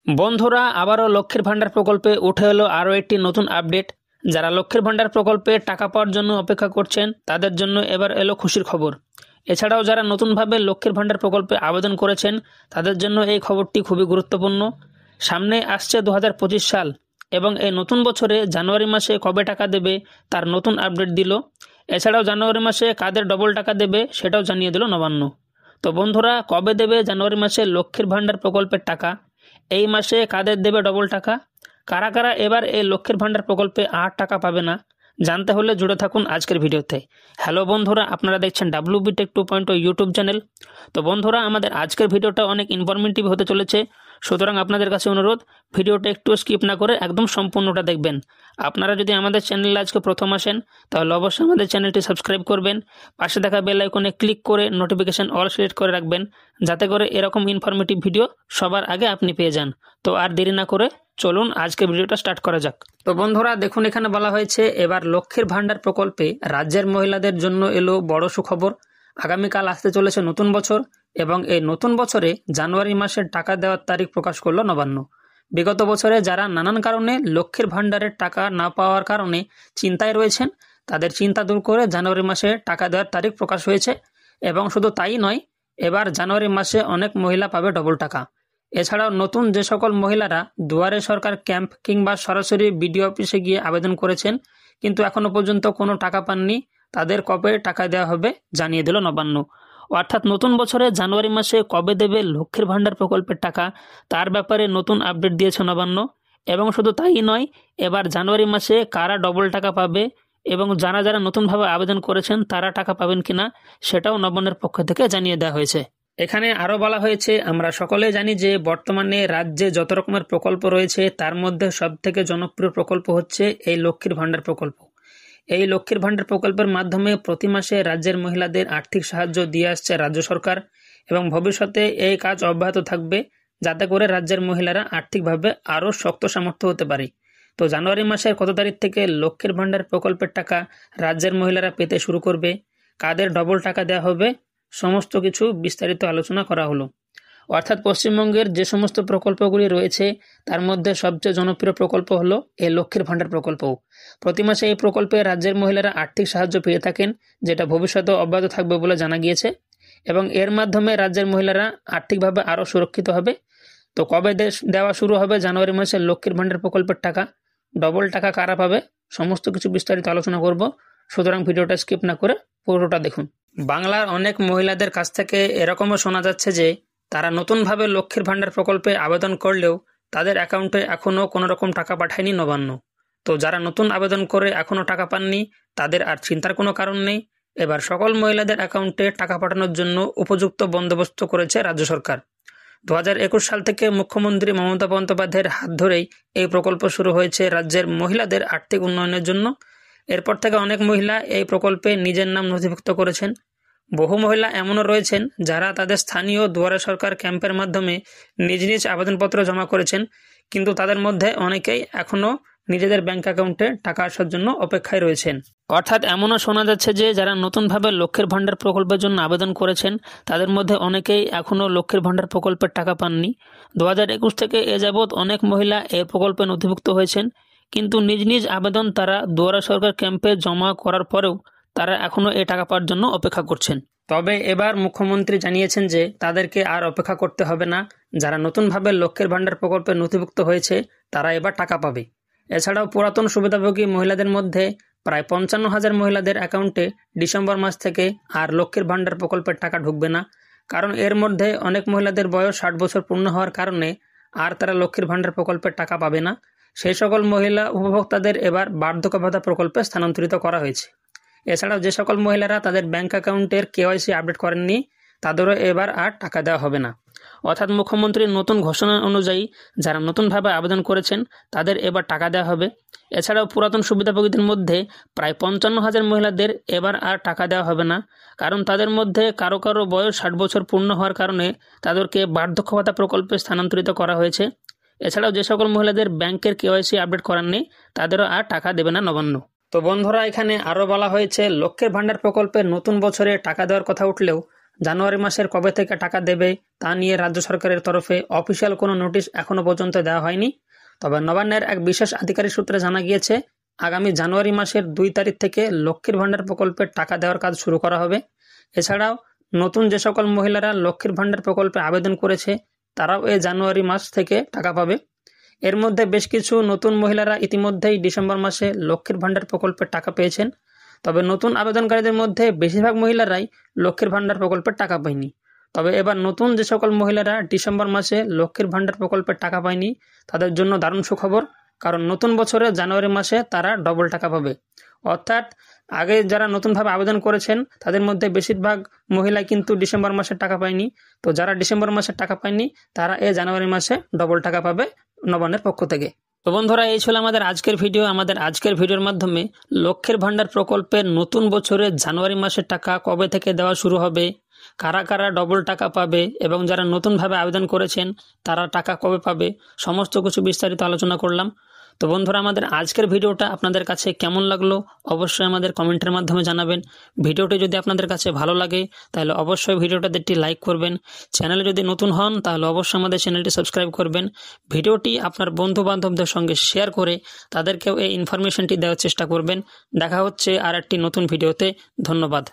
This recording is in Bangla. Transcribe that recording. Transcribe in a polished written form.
বন্ধুরা আবারও লক্ষ্মীর ভান্ডার প্রকল্পে উঠে এলো আরও একটি নতুন আপডেট। যারা লক্ষ্মীর ভান্ডার প্রকল্পে টাকা পাওয়ার জন্য অপেক্ষা করছেন তাদের জন্য এবার এলো খুশির খবর। এছাড়াও যারা নতুনভাবে লক্ষ্মীর ভান্ডার প্রকল্পে আবেদন করেছেন তাদের জন্য এই খবরটি খুবই গুরুত্বপূর্ণ। সামনে আসছে 2025 সাল এবং এই নতুন বছরে জানুয়ারি মাসে কবে টাকা দেবে তার নতুন আপডেট দিল। এছাড়াও জানুয়ারি মাসে কাদের ডবল টাকা দেবে সেটাও জানিয়ে দিল নবান্ন। তো বন্ধুরা, কবে দেবে জানুয়ারি মাসে লক্ষ্মীর ভান্ডার প্রকল্পের টাকা, এই মাসে কাদের দেবে ডবল টাকা, কারা কারা এবার এই লক্ষ্মীর ভান্ডার প্রকল্পে আর টাকা পাবে না, জানতে হলে জুড়ে থাকুন আজকের ভিডিওতে। হ্যালো বন্ধুরা, আপনারা দেখছেন WB Tech 2.0 ইউটিউব চ্যানেল। তো বন্ধুরা, আমাদের আজকের ভিডিওটা অনেক ইনফরমেটিভ হতে চলেছে, সুতরাং আপনাদের কাছে অনুরোধ ভিডিওটা একটু স্কিপ না করে একদম সম্পূর্ণটা দেখবেন। আপনারা যদি আমাদের চ্যানেলে আজকে প্রথম আসেন তাহলে অবশ্যই আমাদের চ্যানেলটি সাবস্ক্রাইব করবেন, পাশে থাকা বেল আইকনে ক্লিক করে নোটিফিকেশন অল সিলেক্ট করে রাখবেন, যাতে করে এরকম ইনফরমেটিভ ভিডিও সবার আগে আপনি পেয়ে যান। তো আর দেরি না করে চলুন আজকে ভিডিওটা স্টার্ট করা যাক। তো বন্ধুরা দেখুন, এখানে বলা হয়েছে এবার লক্ষ্মীর ভান্ডার প্রকল্পে রাজ্যের মহিলাদের জন্য এলো বড় সুখবর। আগামীকাল আসতে চলেছে নতুন বছর এবং এই নতুন বছরে জানুয়ারি মাসের টাকা দেওয়ার তারিখ প্রকাশ করলো নবান্ন। বিগত বছরে যারা নানান কারণে লক্ষ্মীর ভান্ডারের টাকা না পাওয়ার কারণে চিন্তায় রয়েছেন তাদের চিন্তা দূর করে জানুয়ারি মাসে টাকা দেওয়ার তারিখ প্রকাশ হয়েছে। এবং শুধু তাই নয়, এবার জানুয়ারি মাসে অনেক মহিলা পাবে ডবল টাকা। এছাড়াও নতুন যে সকল মহিলারা দুয়ারে সরকার ক্যাম্প কিংবা সরাসরি বিডিও অফিসে গিয়ে আবেদন করেছেন কিন্তু এখনো পর্যন্ত কোনো টাকা পাননি, তাদের কবে টাকা দেওয়া হবে জানিয়ে দিল নবান্ন। অর্থাৎ নতুন বছরে জানুয়ারি মাসে কবে দেবে লক্ষ্মীর ভান্ডার প্রকল্পের টাকা তার ব্যাপারে নতুন আপডেট দিয়েছে নবান্ন। এবং শুধু তাই নয়, এবার জানুয়ারি মাসে কারা ডবল টাকা পাবে এবং যারা যারা নতুনভাবে আবেদন করেছেন তারা টাকা পাবেন কিনা সেটাও নবান্নের পক্ষ থেকে জানিয়ে দেওয়া হয়েছে। এখানে আরও বলা হয়েছে, আমরা সকলেই জানি যে বর্তমানে রাজ্যে যত রকমের প্রকল্প রয়েছে তার মধ্যে সবথেকে জনপ্রিয় প্রকল্প হচ্ছে এই লক্ষ্মীর ভান্ডার প্রকল্প। এই লক্ষ্মীর ভান্ডার প্রকল্পের মাধ্যমে প্রতি মাসে রাজ্যের মহিলাদের আর্থিক সাহায্য দিয়ে আসছে রাজ্য সরকার এবং ভবিষ্যতে এই কাজ অব্যাহত থাকবে, যাতে করে রাজ্যের মহিলারা আর্থিকভাবে আরও শক্ত সামর্থ্য হতে পারে। তো জানুয়ারি মাসের কত তারিখ থেকে লক্ষ্মীর ভান্ডার প্রকল্পের টাকা রাজ্যের মহিলারা পেতে শুরু করবে, কাদের ডবল টাকা দেওয়া হবে, সমস্ত কিছু বিস্তারিত আলোচনা করা হলো। অর্থাৎ পশ্চিমবঙ্গের যে সমস্ত প্রকল্পগুলি রয়েছে তার মধ্যে সবচেয়ে জনপ্রিয় প্রকল্প হলো এই লক্ষ্মীর ভান্ডার প্রকল্প। প্রতি মাসে এই প্রকল্পে রাজ্যের মহিলারা আর্থিক সাহায্য পেয়ে থাকেন, যেটা ভবিষ্যতে অব্যাহত থাকবে বলে জানা গিয়েছে এবং এর মাধ্যমে রাজ্যের মহিলারা আর্থিকভাবে আরও সুরক্ষিত হবে। তো কবে দেওয়া শুরু হবে জানুয়ারি মাসে লক্ষ্মীর ভান্ডার প্রকল্পের টাকা, ডবল টাকা কারা পাবে, সমস্ত কিছু বিস্তারিত আলোচনা করব, সুতরাং ভিডিওটা স্কিপ না করে পুরোটা দেখুন। বাংলার অনেক মহিলাদের কাছ থেকে এরকমও শোনা যাচ্ছে যে তারা নতুনভাবে লক্ষ্মীর ভান্ডার প্রকল্পে আবেদন করলেও তাদের অ্যাকাউন্টে এখনও কোনো রকম টাকা পাঠায়নি নবান্ন। তো যারা নতুন আবেদন করে এখনও টাকা পাননি তাদের আর চিন্তার কোনো কারণ নেই। এবার সকল মহিলাদের অ্যাকাউন্টে টাকা পাঠানোর জন্য উপযুক্ত বন্দোবস্ত করেছে রাজ্য সরকার। 2021 সাল থেকে মুখ্যমন্ত্রী মমতা বন্দ্যোপাধ্যায়ের হাত ধরেই এই প্রকল্প শুরু হয়েছে রাজ্যের মহিলাদের আর্থিক উন্নয়নের জন্য। এরপর থেকে অনেক মহিলা এই প্রকল্পে নিজের নাম নথিভুক্ত করেছেন। বহু মহিলা এমনও রয়েছেন যারা তাদের স্থানীয় দুয়ারে সরকার ক্যাম্পের মাধ্যমে নিজ নিজ আবেদনপত্র জমা করেছেন, কিন্তু তাদের মধ্যে অনেকেই এখনও নিজেদের ব্যাংক অ্যাকাউন্টে টাকা আসার জন্য অপেক্ষায় রয়েছেন। অর্থাৎ এমনও শোনা যাচ্ছে যে যারা নতুনভাবে লক্ষ্মীর ভান্ডার প্রকল্পের জন্য আবেদন করেছেন তাদের মধ্যে অনেকেই এখনও লক্ষ্মীর ভান্ডার প্রকল্পের টাকা পাননি। 2021 থেকে এ যাবৎ অনেক মহিলা এই প্রকল্পে নথিভুক্ত হয়েছেন, কিন্তু নিজ নিজ আবেদন তারা দুয়ারে সরকার ক্যাম্পে জমা করার পরেও তারা এখনও এই টাকা পাওয়ার জন্য অপেক্ষা করছেন। তবে এবার মুখ্যমন্ত্রী জানিয়েছেন যে তাদেরকে আর অপেক্ষা করতে হবে না, যারা নতুনভাবে লক্ষ্মীর ভান্ডার প্রকল্পে নথিভুক্ত হয়েছে তারা এবার টাকা পাবে। এছাড়াও পুরাতন সুবিধাভোগী মহিলাদের মধ্যে প্রায় 55,000 মহিলাদের অ্যাকাউন্টে ডিসেম্বর মাস থেকে আর লক্ষ্মীর ভান্ডার প্রকল্পের টাকা ঢুকবে না, কারণ এর মধ্যে অনেক মহিলাদের বয়স 60 বছর পূর্ণ হওয়ার কারণে আর তারা লক্ষ্মীর ভান্ডার প্রকল্পের টাকা পাবে না। সেই সকল মহিলা উপভোক্তাদের এবার বার্ধক্য ভাতা প্রকল্পে স্থানান্তরিত করা হয়েছে। এছাড়াও যে সকল মহিলারা তাদের ব্যাংক অ্যাকাউন্টের KYC আপডেট করেননি তাদেরও এবার আর টাকা দেওয়া হবে না। অর্থাৎ মুখ্যমন্ত্রীর নতুন ঘোষণা অনুযায়ী যারা নতুনভাবে আবেদন করেছেন তাদের এবার টাকা দেওয়া হবে। এছাড়াও পুরাতন সুবিধাভোগীদের মধ্যে প্রায় 55,000 মহিলাদের এবার আর টাকা দেওয়া হবে না, কারণ তাদের মধ্যে কারো কারো বয়স 60 বছর পূর্ণ হওয়ার কারণে তাদেরকে বার্ধক্য ভাতা প্রকল্পে স্থানান্তরিত করা হয়েছে। এছাড়াও যে সকল মহিলাদের ব্যাংকের KYC আপডেট করাননি তাদেরও আর টাকা দেবে না নবান্ন। তো বন্ধুরা, এখানে আরও বলা হয়েছে লক্ষ্মীর ভান্ডার প্রকল্পের নতুন বছরে টাকা দেওয়ার কথা উঠলেও জানুয়ারি মাসের কবে থেকে টাকা দেবে তা নিয়ে রাজ্য সরকারের তরফে অফিসিয়াল কোনো নোটিশ এখনও পর্যন্ত দেওয়া হয়নি। তবে নবান্নের এক বিশেষ আধিকারিক সূত্রে জানা গিয়েছে আগামী জানুয়ারি মাসের 2 তারিখ থেকে লক্ষ্মীর ভাণ্ডার প্রকল্পের টাকা দেওয়ার কাজ শুরু করা হবে। এছাড়াও নতুন যে সকল মহিলারা লক্ষ্মীর ভাণ্ডার প্রকল্পে আবেদন করেছে তারাও এই জানুয়ারি মাস থেকে টাকা পাবে। এর মধ্যে বেশ কিছু নতুন মহিলারা ইতিমধ্যেই ডিসেম্বর মাসে লক্ষ্মীর ভাণ্ডার প্রকল্পের টাকা পেয়েছেন। তবে নতুন আবেদনকারীদের মধ্যে বেশিরভাগ মহিলারাই লক্ষ্মীর ভাণ্ডার প্রকল্পের টাকা পায়নি। তবে এবার নতুন যে সকল মহিলারা ডিসেম্বর মাসে লক্ষ্মীর ভাণ্ডার প্রকল্পের টাকা পায়নি তাদের জন্য দারুণ সুখবর, কারণ নতুন বছরে জানুয়ারি মাসে তারা ডবল টাকা পাবে। অর্থাৎ আগে যারা নতুনভাবে আবেদন করেছেন তাদের মধ্যে বেশিরভাগ মহিলাই কিন্তু ডিসেম্বর মাসে টাকা পায়নি। তো যারা ডিসেম্বর মাসে টাকা পায়নি তারা এই জানুয়ারি মাসে ডবল টাকা পাবে নবান্নের পক্ষ থেকে। তো বন্ধুরা, এই ছিল আমাদের আজকের ভিডিও। আমাদের আজকের ভিডিওর মাধ্যমে লক্ষ্মীর ভাণ্ডার প্রকল্পের নতুন বছরে জানুয়ারি মাসের টাকা কবে থেকে দেওয়া শুরু হবে, কারা কারা ডবল টাকা পাবে এবং যারা নতুনভাবে আবেদন করেছেন তারা টাকা কবে পাবে, সমস্ত কিছু বিস্তারিত আলোচনা করলাম। তো বন্ধুরা, আমাদের আজকের ভিডিওটা আপনাদের কাছে কেমন লাগলো অবশ্যই আমাদের কমেন্টের মাধ্যমে জানাবেন। ভিডিওটি যদি আপনাদের কাছে ভালো লাগে তাহলে অবশ্যই ভিডিওটাতে একটি লাইক করবেন। চ্যানেলে যদি নতুন হন তাহলে অবশ্যই আমাদের চ্যানেলটি সাবস্ক্রাইব করবেন। ভিডিওটি আপনার বন্ধু বান্ধবদের সঙ্গে শেয়ার করে তাদেরকেও এই ইনফরমেশনটি দেওয়ার চেষ্টা করবেন। দেখা হচ্ছে আর একটি নতুন ভিডিওতে। ধন্যবাদ।